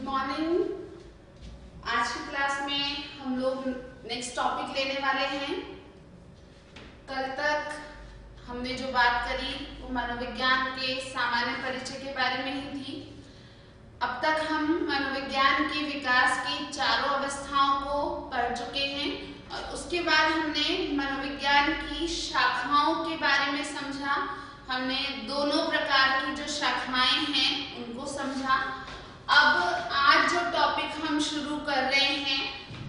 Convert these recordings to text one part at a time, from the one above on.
Morning. आज की class में हम लोग नेक्स्ट टॉपिक लेने वाले हैं। कल तक हमने जो बात करी वो मनोविज्ञान के सामान्य परिचय के बारे में ही थी। अब तक हम मनोविज्ञान के विकास की चारों अवस्थाओं को पढ़ चुके हैं और उसके बाद हमने मनोविज्ञान की शाखाओं के बारे में समझा। हमने दोनों प्रकार की जो शाखाएं हैं उनको समझा। अब आज जो टॉपिक हम शुरू कर रहे हैं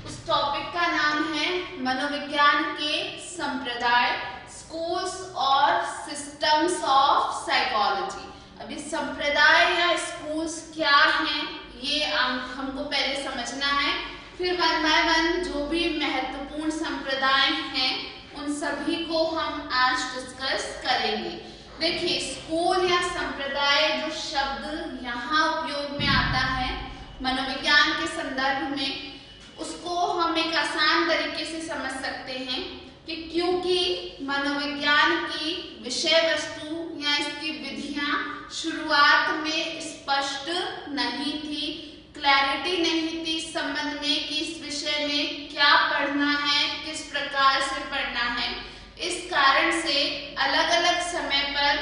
उस टॉपिक का नाम है मनोविज्ञान के संप्रदाय, स्कूल्स और सिस्टम्स ऑफ साइकोलॉजी। अभी संप्रदाय या स्कूल्स क्या हैं ये हमको पहले समझना है, फिर वन बाय वन जो भी महत्वपूर्ण संप्रदाय हैं उन सभी को हम आज डिस्कस करेंगे। देखिए, स्कूल या संप्रदाय जो शब्द यहाँ उपयोग में आता है मनोविज्ञान के संदर्भ में, उसको हम एक आसान तरीके से समझ सकते हैं कि क्योंकि मनोविज्ञान की विषय वस्तु या इसकी विधियां शुरुआत में स्पष्ट नहीं थी, क्लैरिटी नहीं थी इस संबंध में कि इस विषय में क्या पढ़ना है, किस प्रकार से पढ़ना है। इस कारण से अलग अलग समय पर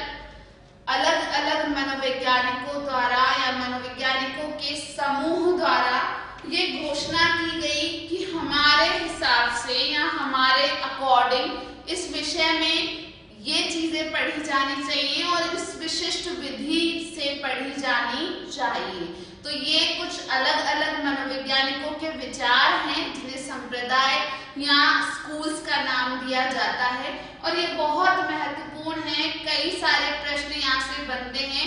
अलग अलग मनोवैज्ञानिकों द्वारा या मनोवैज्ञानिकों के समूह द्वारा ये घोषणा की गई कि हमारे हिसाब से या हमारे अकॉर्डिंग इस विषय में ये चीजें पढ़ी जानी चाहिए और इस विशिष्ट विधि से पढ़ी जानी चाहिए। तो ये कुछ अलग अलग मनोवैज्ञानिकों के विचार हैं जिन्हें संप्रदाय या स्कूल्स का नाम दिया जाता है और ये बहुत महत्वपूर्ण है। कई सारे प्रश्न यहाँ से बनते हैं।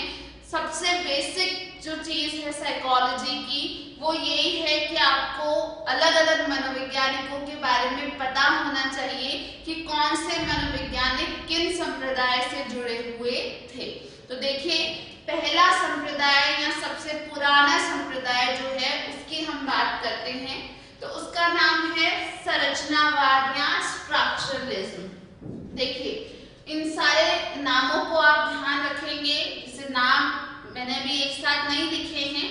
सबसे बेसिक जो चीज है साइकोलॉजी की वो यही है कि आपको अलग अलग मनोवैज्ञानिकों के बारे में पता होना चाहिए कि कौन से मनोवैज्ञानिक किन संप्रदाय से जुड़े हुए थे। तो देखिए, पहला संप्रदाय या सबसे पुराना संप्रदाय जो है उसकी हम बात करते हैं तो उसका नाम है संरचनावाद या स्ट्रक्चरलिज्म। देखिए, इन सारे नामों को आप ध्यान रखेंगे, जैसे नाम मैंने भी एक साथ नहीं लिखे हैं।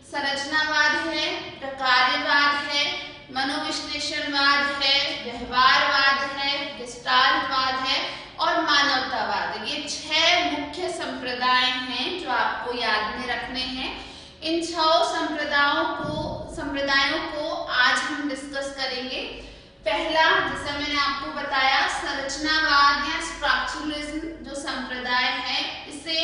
संरचनावाद है, प्रकार्यवाद है, मनोविश्लेषणवाद है, व्यवहारवाद है, गेस्टाल्टवाद है और मानवतावाद। ये 6 मुख्य संप्रदाय हैं जो आपको याद में रखने हैं। इन 6 संप्रदायों को आज हम डिस्कस करेंगे। पहला, जैसा मैंने आपको बताया, संरचनावाद या स्ट्रक्चरलिज्म जो संप्रदाय है, इसे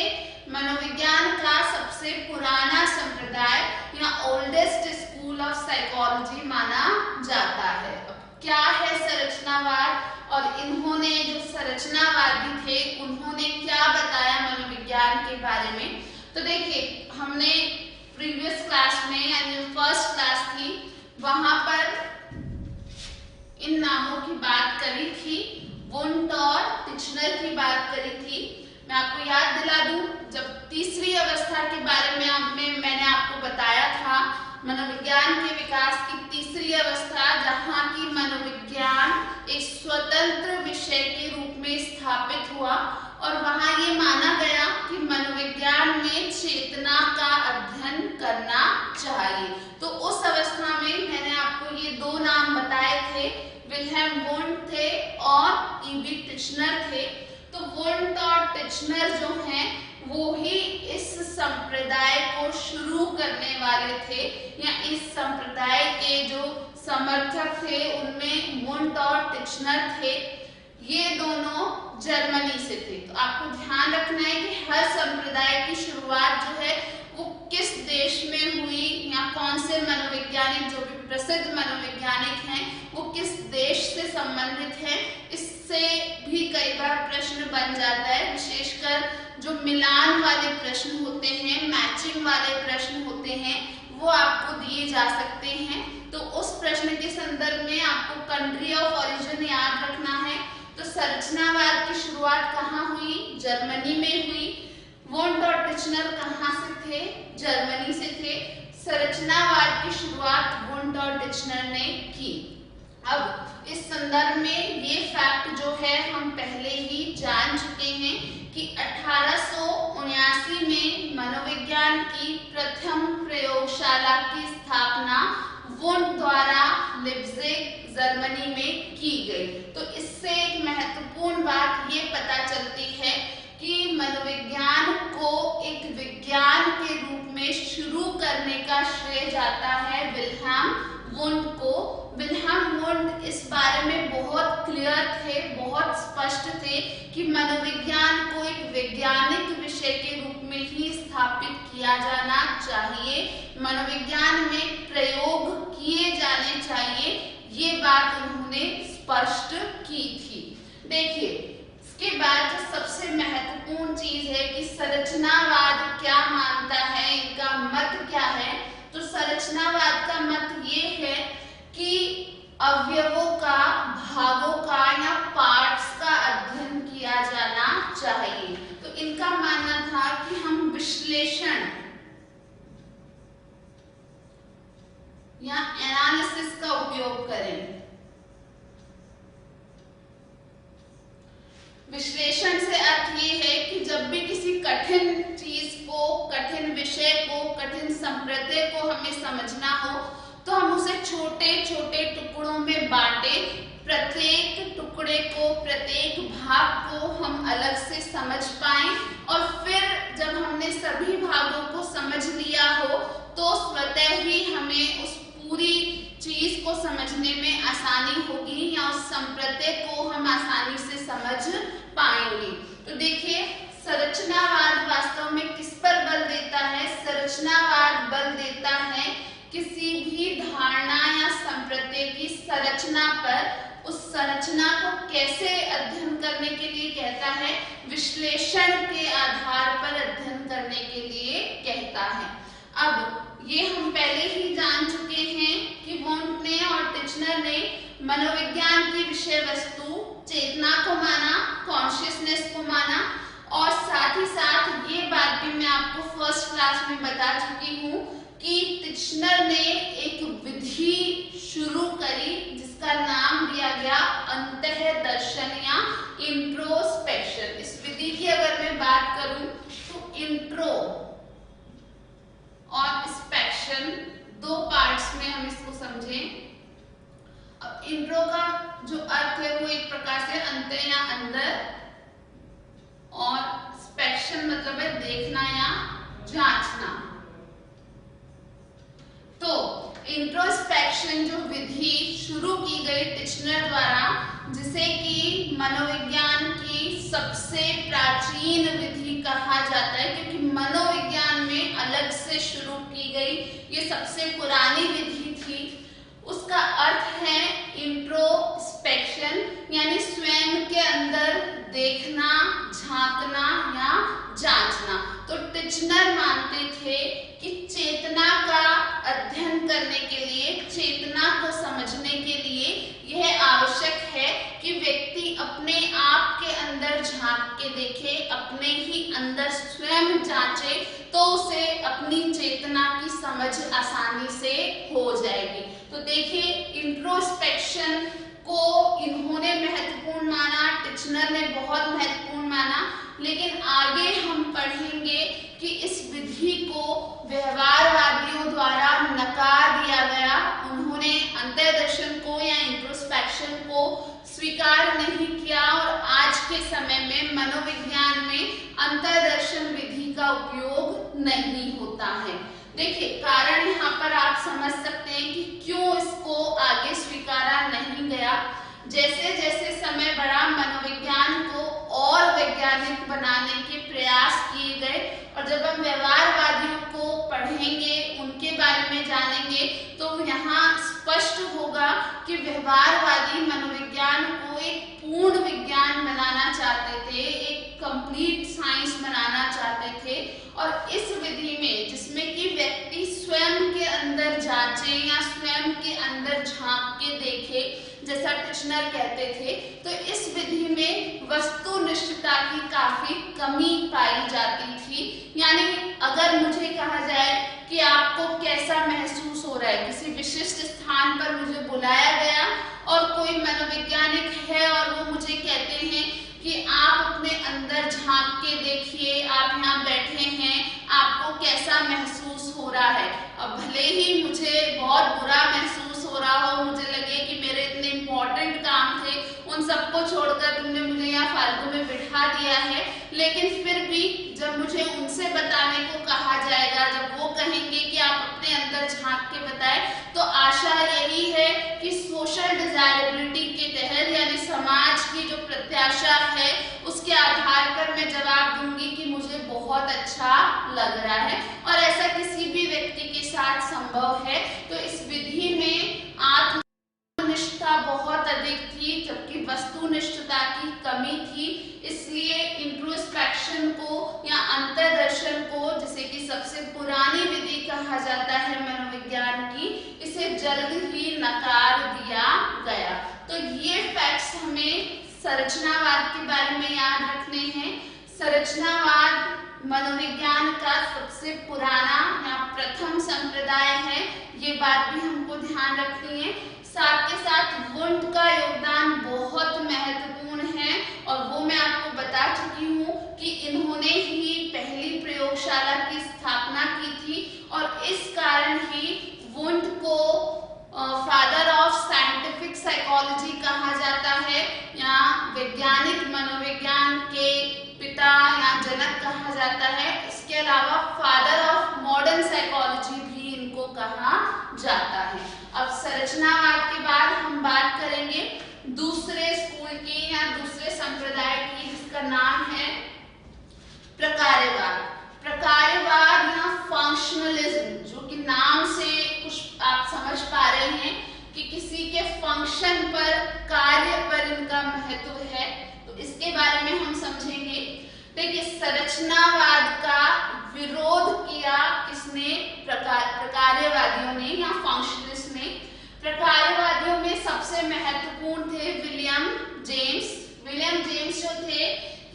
मनोविज्ञान का सबसे पुराना संप्रदाय या ओल्डेस्ट स्कूल ऑफ साइकोलॉजी माना जाता है। अब क्या है संरचनावाद और इन्होंने जो संरचनावादी थे उन्होंने क्या बताया मनोविज्ञान के बारे में। तो देखिए, हमने प्रीवियस क्लास में यानी फर्स्ट क्लास थी वहां पर इन नामों की बात करी थी, वुंट और टिचनर की बात करी थी। मैं आपको याद दिला दूं, जब तीसरी अवस्था के बारे में मैंने आपको बताया था, मनोविज्ञान के विकास की तीसरी अवस्था जहां की मनोविज्ञान एक स्वतंत्र विषय के रूप में स्थापित हुआ और वहां ये माना गया कि मनोविज्ञान में चेतना का अध्ययन करना चाहिए। तो उस अवस्था में मैंने आपको ये 2 नाम बताए थे, विल्हेम वुंट थे और ईबी टिचनर थे। तो वुंट और टिचनर जो हैं वो ही इस संप्रदाय को शुरू करने वाले थे या इस संप्रदाय के जो समर्थक थे उनमें वुंट और टिचनर थे। ये दोनों जर्मनी से थे। तो आपको ध्यान रखना है कि हर संप्रदाय की शुरुआत जो है वो किस देश में हुई या कौन से मनोवैज्ञानिक, जो भी प्रसिद्ध मनोवैज्ञानिक हैं, वो किस देश से संबंधित हैं, इससे भी कई बार प्रश्न बन जाता है। विशेषकर जो मिलान वाले प्रश्न होते हैं, मैचिंग वाले प्रश्न होते हैं, वो आपको दिए जा सकते हैं। तो उस प्रश्न के संदर्भ में आपको कंट्री ऑफ ओरिजिन याद रखना है। तो संरचनावाद की शुरुआत कहाँ हुई? जर्मनी में हुई। वुंट और टिचनर कहाँ से थे? जर्मनी से थे। संरचनावाद की शुरुआत वुंट और टिचनर ने की। अब इस संदर्भ में ये फैक्ट जो है हम पहले ही जान चुके हैं कि 1879 1979 में मनोविज्ञान की प्रथम प्रयोगशाला की स्थापना वुंड द्वारा लिप्जिग जर्मनी में की गई। तो इससे एक महत्वपूर्ण बात ये पता चलती है कि मनोविज्ञान को एक विज्ञान के रूप में शुरू करने का श्रेय जाता है विल्हेम वुंड को। विल्हेम वुंड इस बारे में बहुत क्लियर थे, बहुत स्पष्ट थे कि मनोविज्ञान को एक वैज्ञानिक विषय के रूप में ही स्थापित किया जाना चाहिए, मनोविज्ञान में प्रयोग किए जाने चाहिए, ये बात उन्होंने स्पष्ट की थी। देखिए, इसके बाद जो सबसे महत्वपूर्ण चीज है कि संरचनावाद क्या मानता है, इनका मत क्या है। तो संरचनावाद का मत ये है कि अवयवों का, भागों का या पार्ट्स का अध्ययन किया जाना चाहिए। तो इनका मानना था कि हम विश्लेषण या एनालिसिस का उपयोग करें। विश्लेषण से अर्थ ये है कि जब भी किसी कठिन चीज को, कठिन विषय को, कठिन संप्रदाय को हमें समझना हो तो हम उसे छोटे छोटे टुकड़ों में बांटे, प्रत्येक टुकड़े को, प्रत्येक भाग को हम अलग से समझ पाएं और फिर जब हमने सभी भागों को समझ लिया हो तो स्वतः ही हमें उस पूरी चीज को समझने में आसानी होगी या उस संप्रदाय को हम आसानी से समझ पाएंगे। तो देखिए, संरचनावाद वास्तव में किस पर बल देता है? संरचनावाद बल देता है किसी भी धारणा या संप्रदाय की संरचना पर। उस संरचना को कैसे अध्ययन करने के लिए कहता है? विश्लेषण के आधार पर अध्ययन करने के लिए कहता है। अब ये हम पहले ही जान चुके हैं कि वुंड ने और टिचनर ने मनोविज्ञान की विषय वस्तु चेतना को माना, कॉन्शियसनेस को माना, और साथ ही साथ ये बात भी मैं आपको फर्स्ट क्लास में बता चुकी हूँ कि टिचनर ने एक विधि शुरू करी जिसका नाम दिया गया अंतःदर्शन या इंट्रोस्पेक्शन। इस विधि की अगर मैं बात करूं तो इंट्रो और स्पेक्शन दो पार्ट्स में हम इसको समझें। अब इंट्रो का जो अर्थ है वो एक प्रकार से अंतर या अंदर, और स्पेक्शन मतलब है देखना या जांचना। तो इंट्रोस्पेक्शन जो विधि शुरू की गई टिचनर द्वारा, जिसे कि मनोविज्ञान की सबसे प्राचीन विधि कहा जाता है क्योंकि मनोविज्ञान में अलग से शुरू की गई ये सबसे पुरानी विधि थी। उसका अर्थ है इंट्रोस्पेक्शन, यानी स्वयं के अंदर देखना, झांकना या जांचना। तो टिचनर मानते थे कि चेतना का अध्ययन करने के लिए, चेतना को समझने के लिए यह आवश्यक है कि व्यक्ति अपने आप के अंदर झांक के देखे, अपने ही अंदर स्वयं जांचे, तो उसे अपनी चेतना की समझ आसानी से हो जाएगी। तो देखिए, इंट्रोस्पेक्शन को इन्होंने महत्वपूर्ण माना, टिचनर ने बहुत महत्वपूर्ण माना, लेकिन आगे हम पढ़ेंगे कि इस विधि को व्यवहारवादियों द्वारा नकार दिया गया। उन्होंने अंतर्दर्शन को या इंट्रोस्पेक्शन को स्वीकार नहीं किया और आज के समय में मनोविज्ञान में अंतर्दर्शन विधि का उपयोग नहीं होता है। देखिए, कारण यहाँ पर आप समझ सकते हैं कि क्यों इसको आगे स्वीकारा नहीं गया। जैसे जैसे समय बढ़ा, मनोविज्ञान को और वैज्ञानिक बनाने के प्रयास किए गए, और जब हम व्यवहारवादियों को पढ़ेंगे, उनके बारे में जानेंगे, तो यहाँ स्पष्ट होगा कि व्यवहारवादी मनोविज्ञान को एक पूर्ण विज्ञान बनाना चाहते थे, एक कंप्लीट साइंस बनाना चाहते थे। और इस विधि में, जिसमें कि व्यक्ति स्वयं के अंदर जांचे या स्वयं के अंदर झांक के देखे, जैसा टिचनर कहते थे, तो इस विधि में वस्तुनिष्ठता की काफी कमी पाई जाती थी। यानी अगर मुझे कहा जाए कि आपको कैसा महसूस हो रहा है, किसी विशिष्ट स्थान पर मुझे बुलाया गया और कोई मनोवैज्ञानिक है और वो मुझे कहते हैं कि आप अपने अंदर अंदर झांक के देखिए, आप यहाँ बैठे हैं, आपको कैसा महसूस हो रहा है। अब भले ही मुझे बहुत बुरा महसूस हो रहा हो, मुझे लगे कि मेरे इतने इम्पोर्टेंट काम थे, उन सबको छोड़कर तुमने मुझे यहाँ फालतू में बिठा दिया है, लेकिन फिर भी जब मुझे उनसे बताने को कहा जाएगा, जब वो कहेंगे कि आप अपने अंदर झांक के बताएं, तो आशा यही है कि सोशल डिजायरेबिलिटी के तहत यानी समाज की जो प्रत्याशा है उसके आधार पर मैं जवाब दूंगी कि मुझे बहुत अच्छा लग रहा है, और ऐसा किसी भी व्यक्ति के साथ संभव है। तो इस विधि में आत्मनिष्ठता बहुत अधिक थी, जबकि वस्तुनिष्ठता की कमी थी। इसलिए इंट्रोस्पेक्शन को या अंतर्दर्शन को, जिसे कि सबसे पुरानी विधि कहा जाता है मनोविज्ञान की, इसे जल्द ही नकार दिया गया। तो ये फैक्ट्स हमें संरचनावाद के बारे में याद रखने हैं। संरचनावाद मनोविज्ञान का सबसे पुराना या प्रथम संप्रदाय है, ये बात भी हमको ध्यान रखनी है। साथ के साथ वुंड का योगदान बहुत महत्वपूर्ण है, और वो मैं आपको बता चुकी हूँ कि इन्होंने ही पहली प्रयोगशाला की स्थापना की थी, और इस कारण ही वुंड को फादर ऑफ साइंटिफिक साइकोलॉजी कहा जाता है, या वैज्ञानिक मनोविज्ञान के पिता या जनक कहा जाता है। इसके अलावा फादर ऑफ मॉडर्न साइकोलॉजी भी इनको कहा जाता है। अब संरचनावाद के बाद हम बात करेंगे दूसरे स्कूल की या दूसरे संप्रदाय की, जिसका नाम है प्रकार्यवाद। प्रकार्यवाद या फंक्शनलिज्म, जो कि नाम से कुछ आप समझ पा रहे हैं कि किसी के फंक्शन पर, कार्य पर इनका महत्व है, तो इसके बारे में हम समझेंगे। देखिए, संरचनावाद का विरोध किया किसने? प्रकार्यवादियों ने या फंक्शनलिस्ट ने। प्रकार्यवादियों में सबसे महत्वपूर्ण थे विलियम जेम्स। विलियम जेम्स जो थे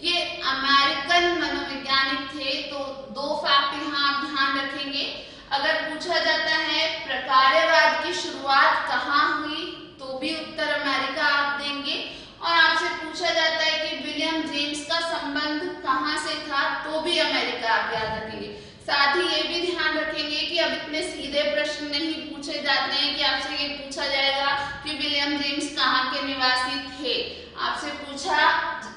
ये अमेरिकन मनोवैज्ञानिक थे। तो दो फैक्ट यहाँ आप ध्यान रखेंगे। अगर पूछा जाता है प्रकार्यवाद की शुरुआत कहाँ हुई, तो भी उत्तर अमेरिका आप देंगे, और आपसे पूछा जाता है कि विलियम जेम्स का संबंध कहाँ से था, तो भी अमेरिका आप याद रखेंगे। साथ ही ये भी ध्यान रखेंगे कि अब इतने सीधे प्रश्न नहीं पूछे जाते हैं कि आपसे ये पूछा जाएगा कि विलियम जेम्स कहाँ के निवासी थे। आपसे पूछा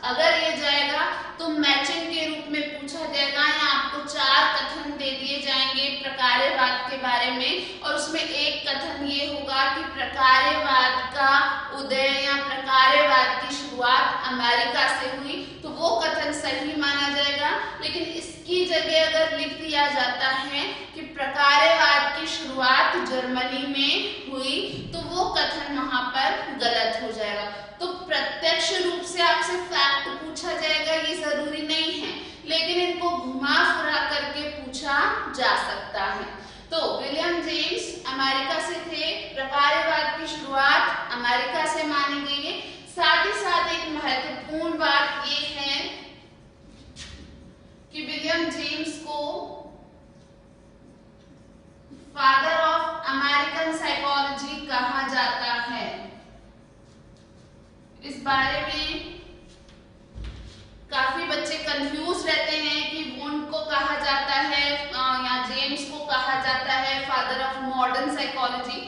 अगर ये जाएगा तो मैचिंग के रूप में पूछा जाएगा, या आपको 4 कथन दे दिए जाएंगे प्रकार्यवाद के बारे में, और उसमें एक कथन ये होगा कि प्रकार्यवाद का उदय या प्रकार्यवाद की शुरुआत अमेरिका से हुई, तो वो कथन सही माना जाएगा। लेकिन इसकी जगह अगर लिख दिया जाता है कि प्रकार्यवाद की शुरुआत जर्मनी में हुई, तो वो कथन वहां पर गलत हो जाएगा। तो प्रत्यक्ष रूप से आपसे फैक्ट पूछा जाएगा ये जरूरी नहीं है, लेकिन इनको घुमा फिरा करके पूछा जा सकता है। तो विलियम जेम्स अमेरिका से थे, प्रकार्यवाद की शुरुआत अमेरिका से मानी गई है। साथ ही साथ एक महत्वपूर्ण बात ये है कि विलियम जेम्स को फादर ऑफ अमेरिकन साइकोलॉजी कहा जाता है। इस बारे में काफी बच्चे कंफ्यूज रहते हैं कि वुंड को कहा जाता है या जेम्स को कहा जाता है फादर ऑफ मॉडर्न साइकोलॉजी।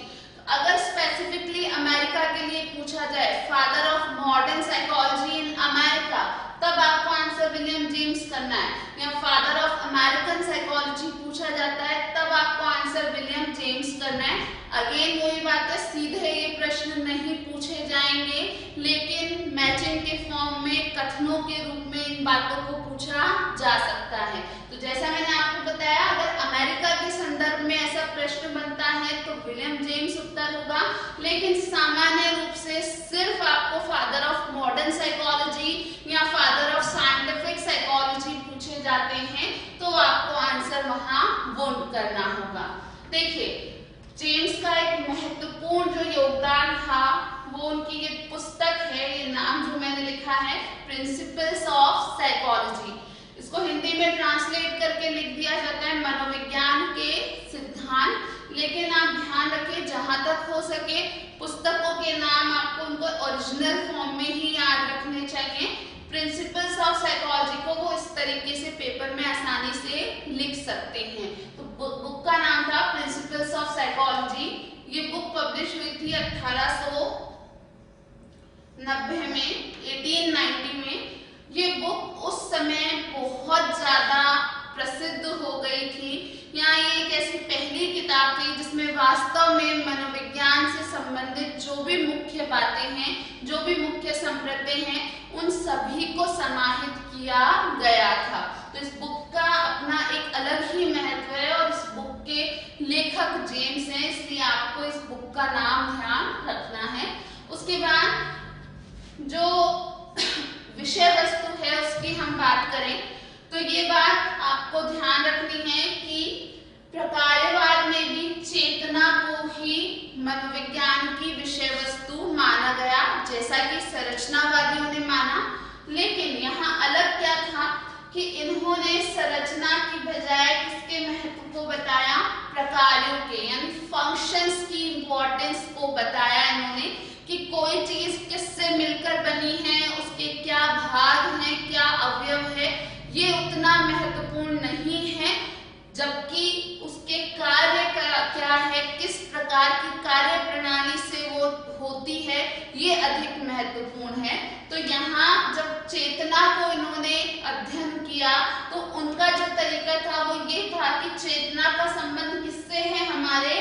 अगर स्पेसिफिकली अमेरिका के लिए पूछा जाए father of modern psychology in America, तब आपको आंसर विलियम जेम्स करना है। या फादर ऑफ अमेरिकन साइकोलॉजी पूछा जाता है, तब आपको आंसर विलियम जेम्स करना है। अगेन वही बात है, सीधे ये प्रश्न नहीं पूछे जाएंगे, लेकिन मैचिंग के फॉर्म में कथनों के रूप में इन बातों को पूछा जा सकता है। तो जैसा मैंने आपको बताया, अगर अमेरिका के संदर्भ में ऐसा प्रश्न बनता है तो विलियम जेम्स उत्तर होगा, लेकिन सामान्य रूप से सिर्फ आपको फादर ऑफ मॉडर्न साइकोलॉजी या फादर ऑफ साइंटिफिक साइकोलॉजी पूछे जाते हैं, तो आपको आंसर वहां वुंड करना होगा। देखिए, जेम्स का एक महत्वपूर्ण जो योगदान था वो उनकी ये पुस्तक है, ये नाम जो मैंने लिखा है प्रिंसिपल्स ऑफ साइकोलॉजी। इसको हिंदी में ट्रांसलेट करके लिख दिया जाता है मनोविज्ञान के सिद्धांत। लेकिन आप ध्यान रखें, जहां तक हो सके पुस्तकों के नाम आपको उनको ओरिजिनल फॉर्म में ही याद रखने चाहिए। प्रिंसिपल्स ऑफ साइकोलॉजी को तरीके से पेपर में आसानी से लिख सकते हैं। तो बुक का नाम था प्रिंसिपल्स ऑफ साइकोलॉजी। ये बुक पब्लिश हुई थी 1890 में, 1890 में। ये बुक उस समय बहुत ज्यादा प्रसिद्ध हो गई थी। यहाँ ये एक ऐसी पहली किताब थी जिसमें वास्तव में मनोविज्ञान से संबंधित जो भी मुख्य बातें हैं, जो भी मुख्य संप्रति हैं, उन सभी को समाहित किया गया था। तो इस बुक का अपना एक अलग ही महत्व है और इस बुक के लेखक जेम्स हैं, इसलिए आपको इस बुक का नाम ध्यान रखना है। उसके बाद जो विषय वस्तु है उसकी हम बात करें तो ये बात आपको ध्यान रखनी है कि प्रकार्यवाद में भी चेतना को ही मनोविज्ञान की विषय वस्तु माना गया, जैसा कि संरचनावादियों ने माना। लेकिन यहाँ अलग क्या था कि इन्होंने संरचना की बजाय किसके महत्व को बताया, प्रकारों के यानी फंक्शंस की इंपॉर्टेंस को बताया इन्होंने कि कोई चीज किससे मिलकर बनी है, उसके क्या भाग हैं, क्या अवयव है, ये उतना महत्वपूर्ण नहीं है, जबकि उसके कार्य क्या है, किस प्रकार की कार्य प्रणाली से वो होती है, ये अधिक महत्वपूर्ण है। तो यहाँ जब चेतना को इन्होंने अध्ययन किया तो उनका जो तरीका था वो ये था कि चेतना का संबंध किससे है, हमारे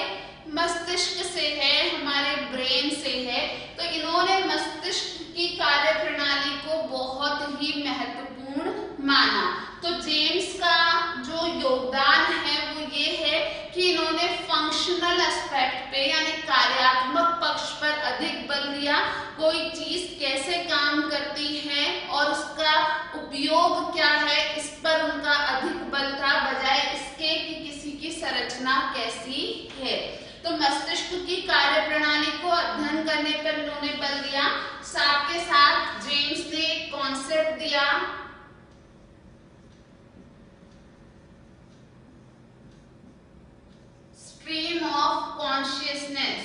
मस्तिष्क से है, हमारे ब्रेन से है। तो इन्होंने मस्तिष्क की कार्य प्रणाली को बहुत ही महत्वपूर्ण माना। तो जेम्स का जो योगदान है वो ये है कि इन्होंने फंक्शनल एस्पेक्ट पे यानी कार्यात्मक पक्ष पर अधिक बल दिया। कोई चीज कैसे काम करती है और उसका उपयोग क्या है, इस पर उनका अधिक बल था, बजाय इसके कि किसी की संरचना कैसी है। तो मस्तिष्क की कार्य प्रणाली को अध्ययन करने पर इन्होंने बल दिया। साथ के साथ जेम्स ने कॉन्सेप्ट दिया stream of consciousness.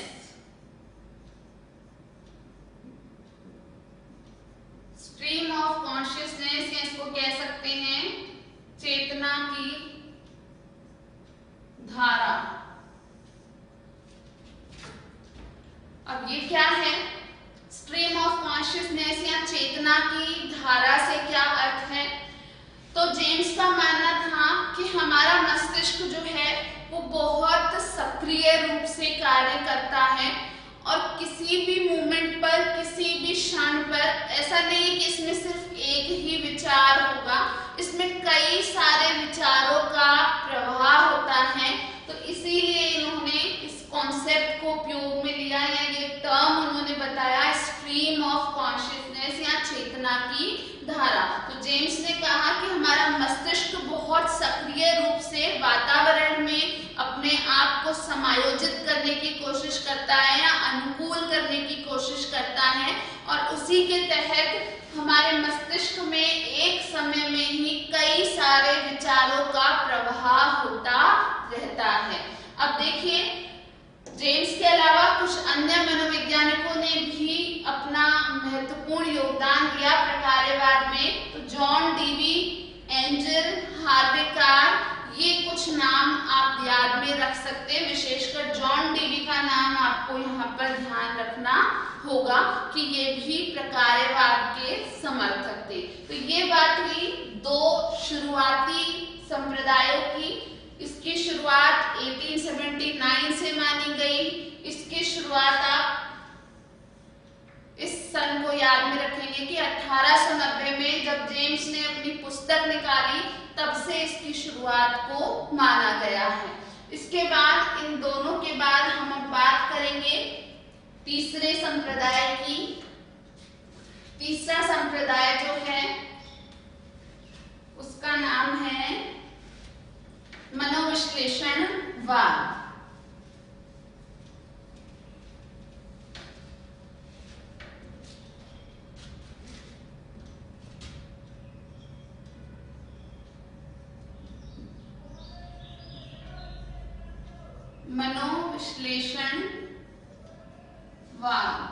Stream of consciousness या इसको कह सकते हैं चेतना की धारा। अब ये क्या है, स्ट्रीम ऑफ कॉन्शियसनेस या चेतना की धारा से क्या अर्थ है? तो जेम्स का मानना था कि हमारा मस्तिष्क जो है वो बहुत सक्रिय रूप से कार्य करता है और किसी भी मोमेंट पर, किसी भी क्षण पर ऐसा नहीं है कि इसमें सिर्फ एक ही विचार होगा, इसमें कई सारे विचारों का प्रवाह होता है। तो इसीलिए इन्होंने इस कॉन्सेप्ट को उपयोग में लिया या ये टर्म उन्होंने बताया स्ट्रीम ऑफ कॉन्शियसनेस या चेतना की धारा। तो जेम्स ने कहा कि हमारा मस्तिष्क बहुत सक्रिय रूप से वातावरण में अपने आप को समायोजित करने की कोशिश करता है या अनुकूल करने की कोशिश करता है और उसी के तहत हमारे मस्तिष्क में एक समय में ही कई सारे विचारों का प्रवाह होता रहता है। अब देखिए जेम्स के अलावा कुछ अन्य मनोवैज्ञानिकों ने भी अपना महत्वपूर्ण योगदान दिया प्रकार्यवाद में। तो John Dewey, angel, Harvey car, ये कुछ नाम आप याद में रख सकते हैं। विशेषकर जॉन डीवी का नाम आपको यहाँ पर ध्यान रखना होगा कि ये भी प्रकार्यवाद के समर्थक थे। तो ये बात हुई दो शुरुआती संप्रदायों की। इसकी शुरुआत 1879 से मानी गई। इसकी शुरुआत आप इस सन को याद में रखेंगे कि 1890 में जब जेम्स ने अपनी पुस्तक निकाली तब से इसकी शुरुआत को माना गया है। इसके बाद इन दोनों के बाद हम अब बात करेंगे तीसरे संप्रदाय की। तीसरा संप्रदाय जो है उसका नाम है मनोविश्लेषणवाद। मनोविश्लेषणवाद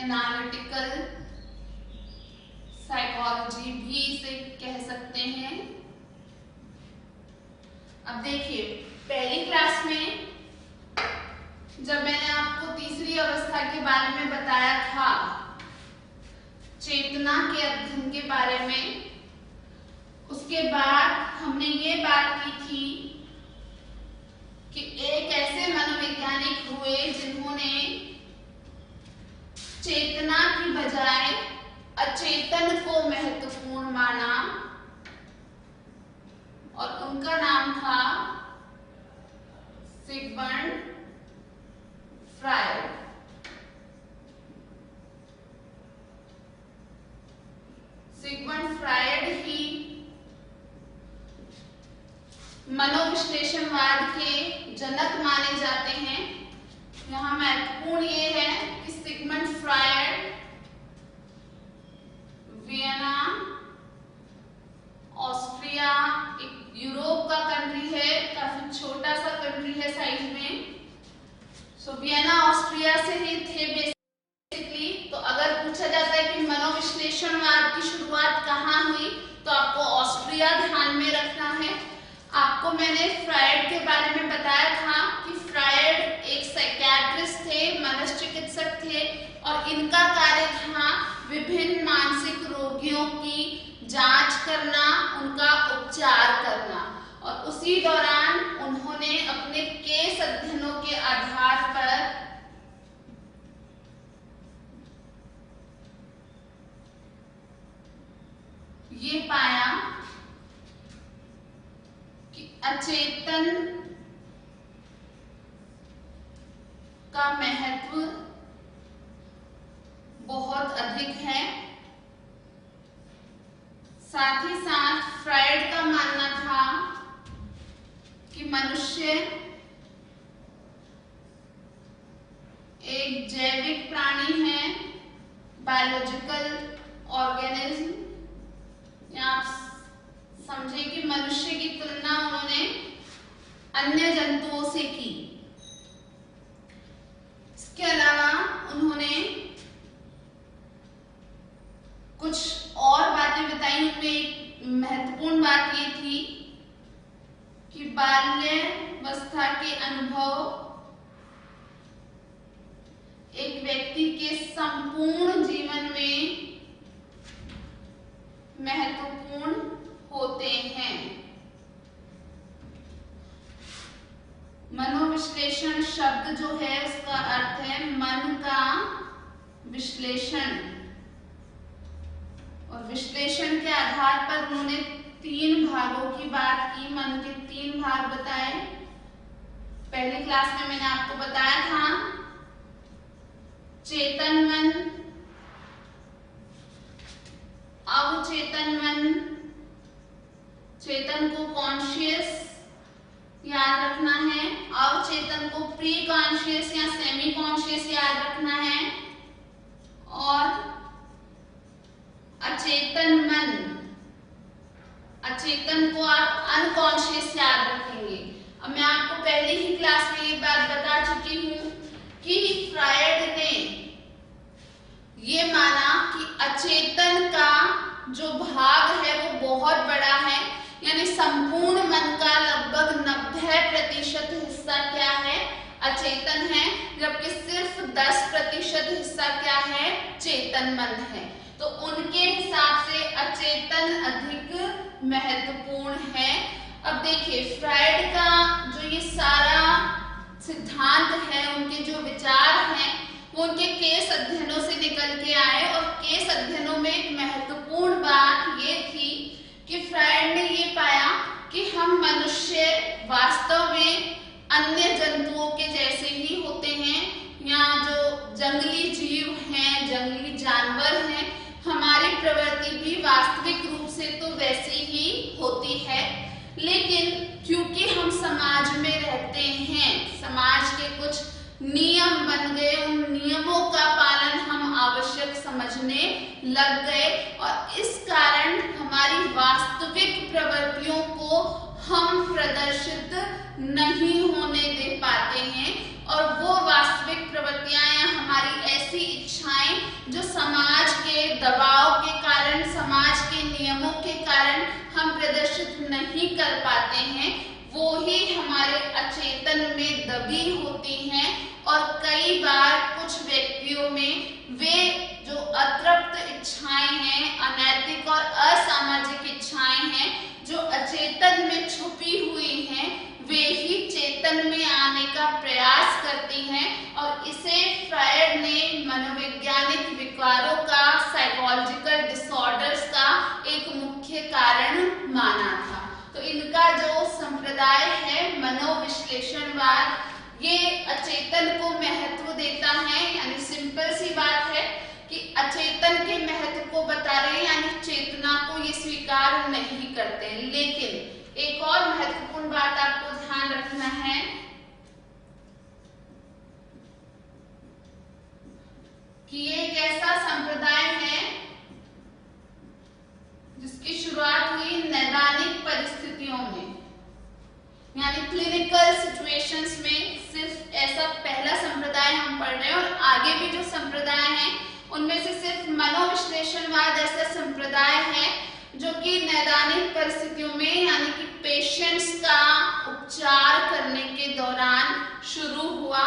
एनालिटिकल साइकोलॉजी भी इसे कह सकते हैं। अब देखिए, पहली क्लास में जब मैंने आपको तीसरी अवस्था के बारे में बताया था, चेतना के अध्ययन के बारे में, उसके बाद हमने ये बात की थी कि एक ऐसे मनोवैज्ञानिक हुए जिन्होंने चेतना की बजाय अचेतन को महत्वपूर्ण माना, और उनका नाम था सिगमंड फ्रायड। सिगमंड फ्रायड ही मनोविश्लेषणवाद के जनक माने जाते हैं। यहाँ महत्वपूर्ण ये है कि सिगमंड फ्रायड वियना, ऑस्ट्रिया, एक यूरोप का कंट्री है, काफी छोटा सा कंट्री है साइज में। सो वियना ऑस्ट्रिया से ही थे बेसिकली। तो अगर पूछा जाता है कि मनोविश्लेषणवाद की शुरुआत कहाँ हुई, तो आपको ऑस्ट्रिया ध्यान में रखना है। आपको मैंने फ्रायड के बारे में बताया था कि फ्रायड एक साइकियाट्रिस्ट थे, मनोचिकित्सक थे, और इनका कार्य था विभिन्न मानसिक रोगियों की जांच करना, उनका उपचार करना। और उसी दौरान उन्होंने अपने केस अध्ययनों के आधार पर ये पाया कि अचेतन का महत्व बहुत अधिक है। साथ ही साथ फ्रायड का मानना था कि मनुष्य एक जैविक प्राणी है, बायोलॉजिकल ऑर्गेनिज्म। आप समझे कि मनुष्य की तुलना उन्होंने अन्य जंतुओं से की। इसके अलावा उन्होंने कुछ और बातें बताई। उनमें एक महत्वपूर्ण बात ये थी कि बाल्यावस्था के अनुभव एक व्यक्ति के संपूर्ण जीवन में महत्वपूर्ण होते हैं। मनोविश्लेषण शब्द जो है उसका अर्थ है मन का विश्लेषण, और विश्लेषण के आधार पर उन्होंने 3 भागों की बात की। मन के 3 भाग बताए। पहली क्लास में मैंने आपको बताया था चेतन मन, अवचेतन मन। चेतन को कॉन्शियस याद रखना है, अवचेतन को प्री कॉन्शियस या सेमी कॉन्शियस याद रखना है, और अचेतन मन, अचेतन को आप अनकॉन्शियस याद रखेंगे। अब मैं आपको पहली ही क्लास में ये बात बता चुकी हूं कि फ्रायड ने ये माना कि अचेतन का जो भाग है वो बहुत बड़ा है, यानी संपूर्ण मन का लगभग 90% हिस्सा क्या है, अचेतन है, जबकि सिर्फ 10% हिस्सा क्या है, चेतन मन है। तो उनके हिसाब से अचेतन अधिक महत्वपूर्ण है। अब देखिए, फ्रायड का जो ये सारा सिद्धांत है, उनके जो विचार हैं, वो उनके केस अध्ययनों से निकल के आए। और केस अध्ययनों में एक महत्वपूर्ण बात ये थी कि फ्रायड ने ये पाया कि हम मनुष्य वास्तव में अन्य जंतुओं के जैसे ही होते हैं, या जो जंगली जीव हैं, जंगली जानवर हैं, हमारी प्रवृत्ति भी वास्तविक रूप से तो वैसी ही होती है। लेकिन क्योंकि हम समाज में रहते हैं, समाज के कुछ नियम बन गए, उन नियमों का पालन हम आवश्यक समझने लग गए, और इस कारण हमारी वास्तविक प्रवृत्तियों को हम प्रदर्शित नहीं होने दे पाते हैं, और वो वास्तविक प्रवृत्तियां या हमारी ऐसी इच्छाएं समाज के दबाव के कारण, समाज के नियमों के कारण हम प्रदर्शित नहीं कर पाते हैं, वो ही हमारे अचेतन में दबी होती हैं। और कई बार कुछ व्यक्तियों में वे जो अतृप्त इच्छाएं हैं, अनैतिक और असामाजिक इच्छाएं हैं, जो अचेतन में छुपी हुई हैं, वे ही चेतन में आने का प्रयास करती हैं। और इसे फ्रायड ने मनोवैज्ञानिक विकारों का, साइकोलॉजिकल डिसऑर्डर्स का एक मुख्य कारण माना था। तो इनका जो संप्रदाय है मनोविश्लेषणवाद, ये अचेतन को महत्व देता है। यानी सिंपल सी बात है कि अचेतन के महत्व को बता रहे हैं, यानी चेतना को ये स्वीकार नहीं करते। लेकिन एक और महत्वपूर्ण बात आपको ध्यान रखना है कि ये एक ऐसा संप्रदाय है जिसकी शुरुआत हुई नैदानिक परिस्थितियों में, यानी क्लिनिकल सिचुएशंस में। सिर्फ ऐसा पहला संप्रदाय हम पढ़ रहे हैं, और आगे भी जो संप्रदाय हैं उनमें से सिर्फ मनोविश्लेषणवाद ऐसा संप्रदाय है जो कि नैदानिक परिस्थितियों में, यानी कि पेशेंट्स का उपचार करने के दौरान शुरू हुआ।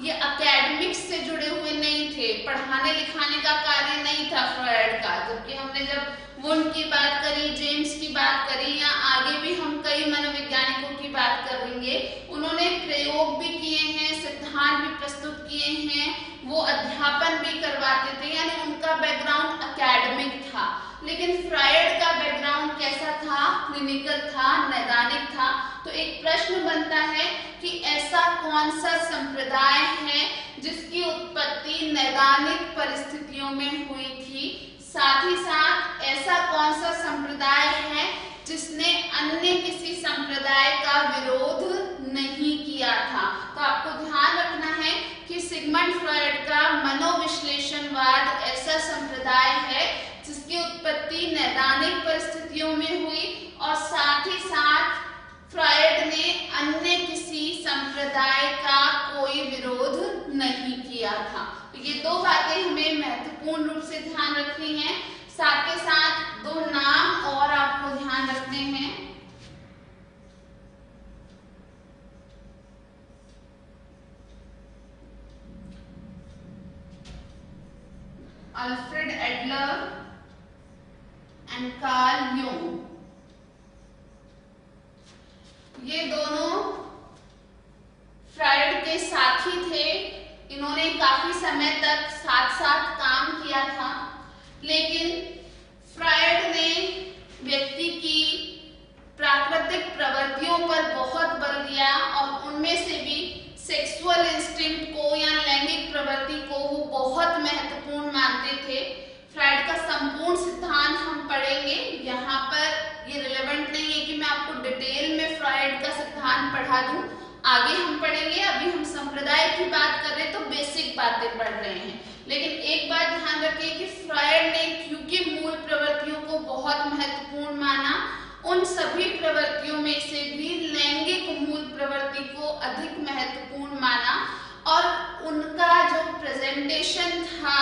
ये एकेडमिक्स से जुड़े हुए नहीं थे, पढ़ाने लिखाने का कार्य नहीं था फ्रायड का। जबकि हमने जब वुंड की बात करी, जेम्स की बात करी, या आगे भी हम कई मनोवैज्ञानिकों की बात करेंगे, उन्होंने प्रयोग भी किए हैं, सिद्धांत भी प्रस्तुत किए हैं, वो अध्यापन भी करवाते थे, यानी उनका बैकग्राउंड एकेडमिक था। लेकिन फ्रायड का बैकग्राउंड कैसा था? क्लिनिकल था, नैदानिक था। तो एक प्रश्न बनता है कि ऐसा कौन सा संप्रदाय है जिसकी उत्पत्ति नैदानिक परिस्थितियों में हुई थी? साथ ही साथ ऐसा कौन सा संप्रदाय है जिसने अन्य किसी संप्रदाय का विरोध नहीं किया था? तो आपको ध्यान रखना है कि सिगमंड फ्रायड का मनोविश्लेषणवाद ऐसा संप्रदाय है जिसकी उत्पत्ति नैदानिक परिस्थितियों में हुई, और साथ ही साथ फ्रायड ने अन्य किसी संप्रदाय का कोई विरोध नहीं किया था। तो ये दो बातें हमें महत्वपूर्ण रूप से ध्यान रखनी है। साथ के साथ दो नाम और आपको ध्यान रखने हैं। Alfred Adler and Carl Jung, ये दोनों फ्रायड के साथी थे। इन्होंने काफी समय तक साथ साथ काम किया था। लेकिन फ्रायड ने व्यक्ति की प्राकृतिक प्रवृत्तियों पर बहुत बल दिया, और उनमें से भी सेक्सुअल इंस्टिंक्ट को या लैंगिक प्रवृत्ति को वो बहुत महत्वपूर्ण मानते थे। फ्रायड का संपूर्ण सिद्धांत हम पढ़ेंगे, यहाँ पर ये रिलेवेंट नहीं है कि मैं आपको डिटेल में फ्रायड का सिद्धांत पढ़ा दूं, आगे हम पढ़ेंगे। अभी हम संप्रदाय की बात कर रहे हैं तो बेसिक बातें पढ़ रहे हैं। लेकिन एक बात ध्यान रखिए कि फ्रायड ने क्योंकि मूल प्रवृत्तियों को बहुत महत्वपूर्ण माना, उन सभी प्रवृत्तियों में से भी लैंगिक मूल प्रवृत्ति को अधिक महत्वपूर्ण माना। और उनका जो प्रेजेंटेशन था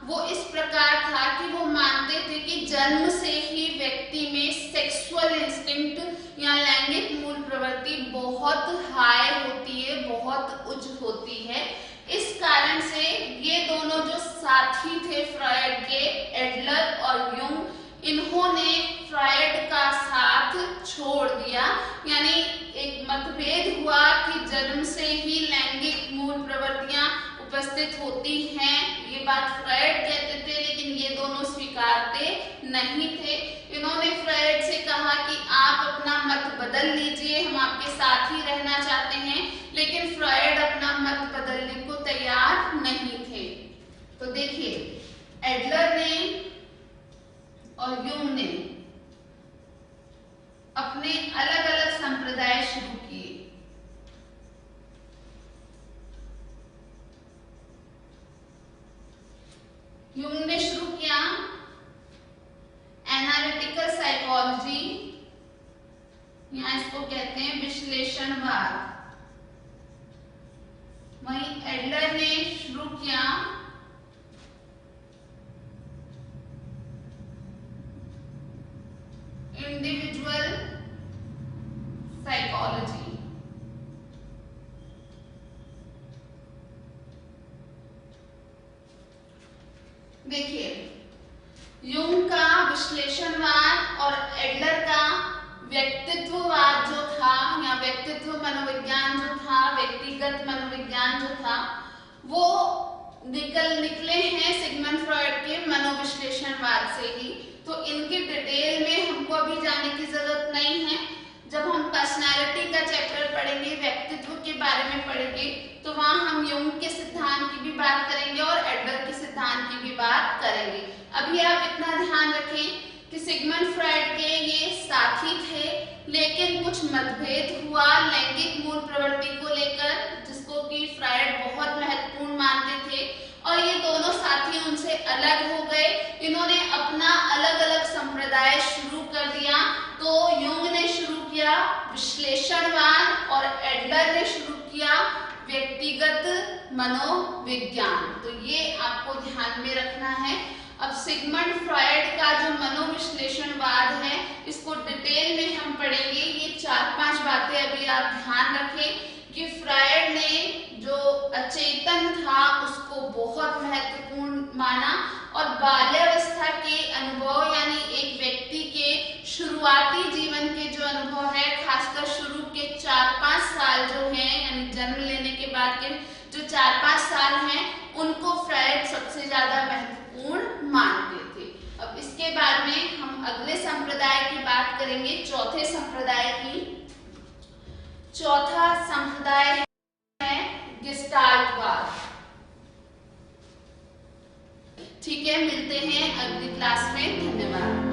वो इस प्रकार था कि वो मानते थे कि जन्म से ही व्यक्ति में सेक्सुअल इंस्टिंक्ट या लैंगिक मूल प्रवृत्ति बहुत हाई होती है, बहुत उच्च होती है। इस कारण से ये दोनों जो साथी थे फ्रायड के, एडलर और यूंग, इन्होंने फ्रायड का साथ छोड़ दिया। यानी एक मतभेद हुआ कि जन्म से ही लैंगिक मूल प्रवृत्तियां उपस्थित होती हैं, ये बात फ्रायड कहते थे, लेकिन ये दोनों स्वीकारते नहीं थे। इन्होंने फ्रायड से कहा कि आप अपना मत बदल लीजिए, हम आपके साथ ही रहना चाहते हैं, लेकिन फ्रायड अपना मत बदलने को तैयार नहीं थे। तो देखिए, एडलर ने और यूंग ने अपने अलग अलग संप्रदाय शुरू किए। यूंग ने शुरू किया एनालिटिकल साइकोलॉजी, यहाँ इसको कहते हैं विश्लेषणवाद। वहीं एडलर ने शुरू किया देखिए, यूंग का विश्लेषणवाद और एडलर का व्यक्तित्ववाद जो था या व्यक्तित्व मनोविज्ञान जो था, व्यक्तिगत मनोविज्ञान जो था, वो निकले हैं सिगमंड फ्रॉइड के मनोविश्लेषणवाद से ही। तो इनकी डिटेल में हमको अभी जाने की जरूरत नहीं है। जब हम पर्सनालिटी का चैप्टर पढ़ेंगे, व्यक्तित्व के बारे में पढ़ेंगे, तो वहां हम यूंग के सिद्धांत की भी बात करेंगे और एडलर के सिद्धांत की भी बात करेंगे। अभी आप इतना ध्यान रखें कि सिगमंड फ्रॉइड के ये साथी थे, लेकिन कुछ मतभेद हुआ लैंगिक मूल प्रवृत्ति को लेकर, जिसको कि फ्रॉइड बहुत महत्वपूर्ण मानते थे, और ये दोनों साथी उनसे अलग हो गए। इन्होंने अपना अलग अलग संप्रदाय शुरू कर दिया। तो यूंग ने शुरू किया विश्लेषणवाद और एडलर ने शुरू किया व्यक्तिगत मनोविज्ञान। तो ये आपको ध्यान में रखना है। अब सिगमंड फ्रॉइड का जो मनोविश्लेषणवाद है, इसको डिटेल में हम पढ़ेंगे। ये 4-5 बातें अभी आप ध्यान रखें कि फ्रॉइड ने जो अचेतन था उसको बहुत महत्वपूर्ण माना, और बाल्यावस्था के अनुभव यानी एक व्यक्ति के शुरुआती जीवन के जो अनुभव है, खासकर शुरू के 4-5 साल जो हैं, यानी जन्म लेने के बाद के जो 4-5 साल हैं, उनको फ्रॉइड सबसे ज्यादा महत्वपूर्ण मानते थे। अब इसके बाद में हम अगले संप्रदाय की बात करेंगे, चौथे संप्रदाय की। चौथा संप्रदाय है गेस्टाल्टवाद। ठीक है, मिलते हैं अगली क्लास में। धन्यवाद।